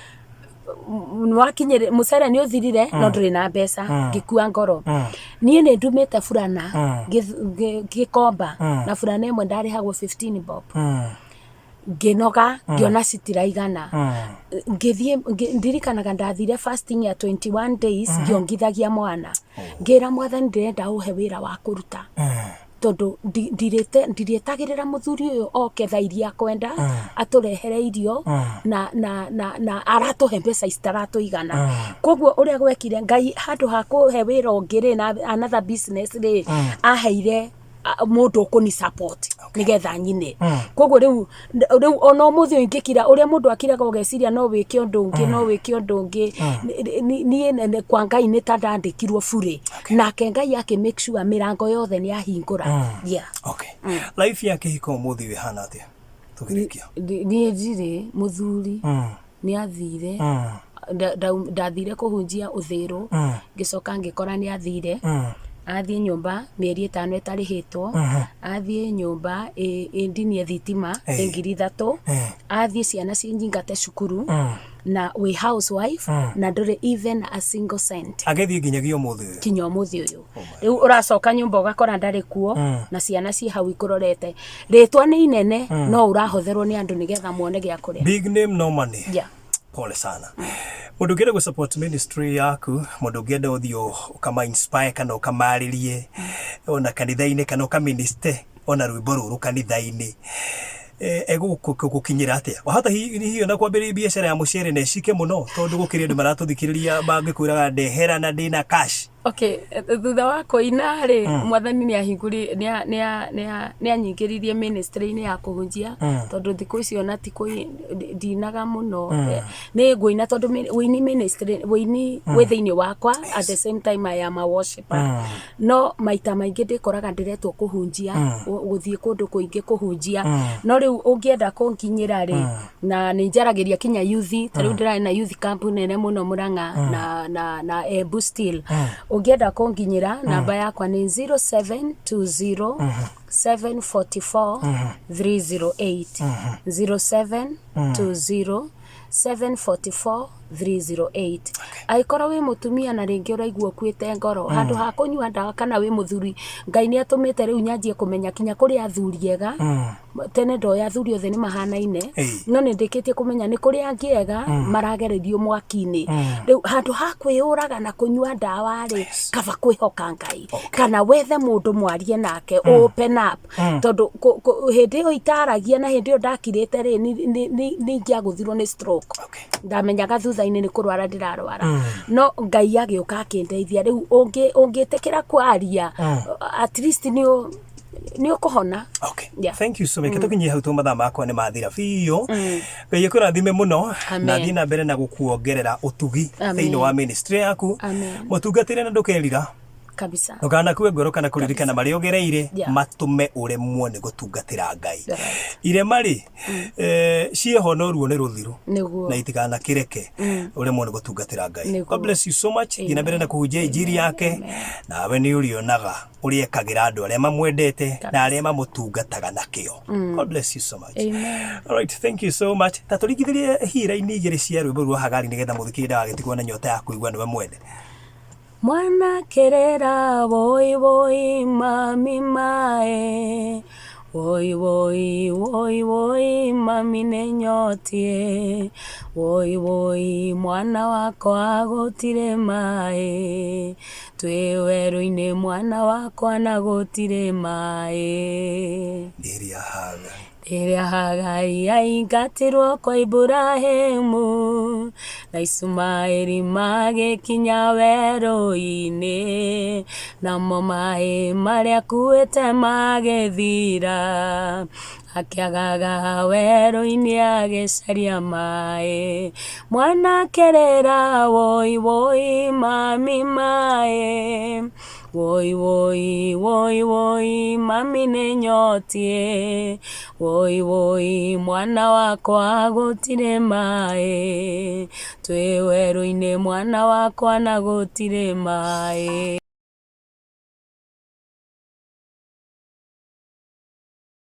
S2: wakinyire mucere ni uthirire no nduri na mbeca ngikua ngoro nie ni ndumite furana gikomba na furana imwe ndarihagwo 15 bob nginoga ngiona citiraigana ngithie ndirikanaga ndathire fasting ya 21 days ngiongithagia mwana ngira Mwathani ndirenda uhe wira wa kuruta tondu ndiretagirira muthuri uyu oke thairia kwenda aturehere irio na aratuhe mbeca citaratuigana koguo uria gwekire Ngai handu ha kuhe wira ungiri na another business ri aheire mundu kuni support nigetha nyine koguo riu ona umuthi ingikira uria mundu akiraga ugeciria no wike undu ungi ni kwa Ngai ni tandandikirwo bure nake Ngai yake make sure mirango yothe ni ahingura. Yeah.
S1: Okay. Life yake iko umuthi wihana atia tukirikia
S2: ni njiri muthuri ni athire ndathire kuhunjia uthiru ngicoka ngikora ni athire athie nyumba mieri 5 itarihitwo athie nyumba indinie thitima 3,000 athie ciana cinyingate cukuru na we housewife na ndore even a single cent
S1: agethie nginyagia
S2: umuthi uyu riu uracoka nyumba ugakora ndari kuo na ciana ci hau ikurorete ritwa ni inene no urahotherwo ni andu nigetha muone gya kuria
S1: big name no money.
S2: Yeah.
S1: Pole sana. Mundu ngenda go support ministry yaku, mundu ngenda uthio ukama inspire kana ukamaririe ona kanitha-ini kana ukaminister ona rwimbo ruru kanitha-ini gukinyira atia wahota hiyo na kwambĩrĩria biashara ya mucere na cike muno tondu gukiri andu maratuthikiriria bangikwiraga ndehera na ndina cash.
S2: Okay, thutha wa kuina ri Mwathani ni ahinguri ni anyingiririe ministry-ini ya kuhunjia tondu thiku icio na ti ndinaga muno ni nguina tondu wini ministry wini within wakwa at the same time I am a worshiper no maita maingi ndikoraga ndiretwo kuhunjia guthie kundu kuingi kuhunjia no riu ungienda kunkinyira ri na ni njaragiria kinya youth tariu ndira na youth camp nene muno Murang'a na Embu still ungienda kunginyira namba yakwa ni 0720 744 308 0720 744 308. Aikora we mutumia na ringi uraigua kwite ngoro handu ha kunyua ndawa kana we muthuri Ngai ni atumite riu nyanjie kumenya kinya kuri athuriega tene ndo ya thuri othe ni mahanaine no ni ndikitie kumenya ni kuri angiega maragererio mwaki-ini riu handu ha kwiyuraga na kunyua ndawa ri kaba kwihoka Ngai kana wethe mundu mwarie nake open up tondu hindi yo itaragia na hindi yo ndakirite ri ni ngiaguthirwo ni stroke ndamenyaga thutha-ini ni kurwara ndirarwara no Ngai agioka akindeithia riu ungitikira kwaria at least ni ni ukuhona.
S1: Okay.
S2: Yeah.
S1: Thank you so much. Tukinye hau mathaa makwa ni mathira biyo. Ngai kurathime muno na thiĩ na mbere na gukuongerera utugi thĩinĩ wa ministry yaku. Mutungatĩre na ndukerira.
S2: Kabisa.
S1: Ndukana kue ngoro kana kuririkana mari ogereire matume uremwo ni gutungatira Ngai. Irema ri ciehonoruo ni ruthiru na itikana kireke uremwo ni gutungatira Ngai. God bless you so much. Thiĩ na mbere na kuhunjia injiri yake nawe ni urionaga uriekagira andu aria mamwendete na aria mamutungataga nakio. God bless you so much.
S2: Amen.
S1: All right, thank you so much. Taturigithirie hira-ini igĩrĩ cia rwĩmbo rwa Hagari nigetha muthikĩrĩria wagĩtigwo na nyota ya kuigua niwe mwene.
S2: Mwana kerera woi woi mami mae, woi woi woi woi mami nenyotie, woi woi mwana wakwa gutire mae, twi werũ-inĩ mwana wakwa na gutire mae. Rĩrĩa Hagari aingatirwo kwa Iburahĩmu na Ismaeli magĩkinya werũ-inĩ, namo maĩ marĩa akuĩte magĩthira, akĩagaga werũ-inĩ agĩcaria maĩ. Mwanake rĩra woi woi mami maĩ, woi woi woi woi mami nenyotie, woi woi mwana wakwa gutire maĩ, twi werũ-inĩ mwana wakwa na gutire maĩ.